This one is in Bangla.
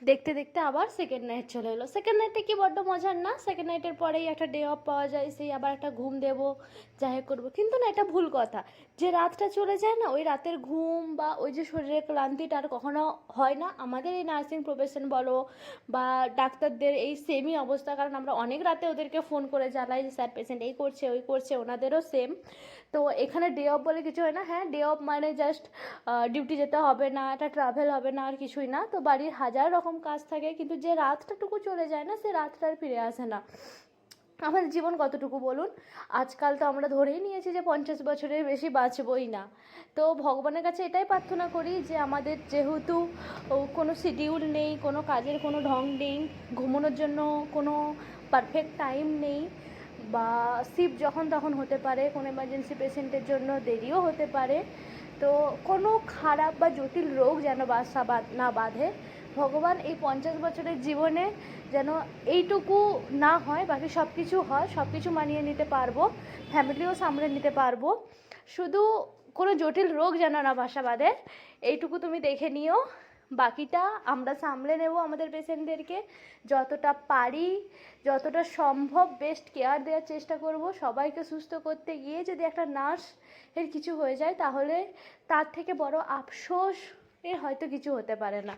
দেখতে দেখতে আবার সেকেন্ড নাইট চলে এলো। সেকেন্ড নাইটে কি বড্ড মজার না? সেকেন্ড নাইটের পরেই একটা ডে অফ পাওয়া যায়, সেই আবার একটা ঘুম দেবো, যাই হোক করবো। কিন্তু না, এটা ভুল কথা। যে রাতটা চলে যায় না, ওই রাতের ঘুম বা ওই যে শরীরের ক্লান্তিটা আর কখনো হয় না। আমাদের এই নার্সিং প্রফেশন বলো বা ডাক্তারদের এই সেমই অবস্থা, কারণ আমরা অনেক রাতে ওদেরকে ফোন করে জ্বালাই যে স্যার পেশেন্ট এই করছে ওই করছে, ওনাদেরও সেম। তো এখানে ডে অফ বলে কিছু হয় না। হ্যাঁ, ডে অফ মানে জাস্ট ডিউটি যেতে হবে না, একটা ট্রাভেল হবে না, আর কিছুই না। তো বাড়ির হাজার রকম কাজ থাকে, কিন্তু যে রাতটাটুকু চলে যায় না, সে রাতটা আর ফিরে আসে না। আমাদের জীবন কতটুকু বলুন? আজকাল তো আমরা ধরেই নিয়েছি যে 50 বছরের বেশি বাঁচবই না। তো ভগবানের কাছে এটাই প্রার্থনা করি যে আমাদের যেহেতু কোনো শিডিউল নেই, কোনো কাজের কোনো ঢং নেই, ঘুমানোর জন্য কোনো পারফেক্ট টাইম নেই, বা শিফট যখন তখন হতে পারে, কোনো এমার্জেন্সি পেশেন্টের জন্য দেরিও হতে পারে, তো কোনো খারাপ বা জটিল রোগ যেন বাসা না বাঁধে। ভগবান এই 50 বছরের জীবনে যেন এইটুকু না হয়, বাকি সব কিছু হয়, সব কিছু মানিয়ে নিতে পারবো, ফ্যামিলিও সামলে নিতে পারবো, শুধু কোনো জটিল রোগ যেন না বাসা বাঁধে, এইটুকু তুমি দেখে নিও। বাকিটা আমরা সামলে নেব আমাদের পেশেন্টদেরকে, যতটা পারি, যতটা সম্ভব বেস্ট কেয়ার দেওয়ার চেষ্টা করব। সবাইকে সুস্থ করতে গিয়ে যদি একটা নার্স এর কিছু হয়ে যায়, তাহলে তার থেকে বড় আফসোস এর হয়তো কিছু হতে পারে না।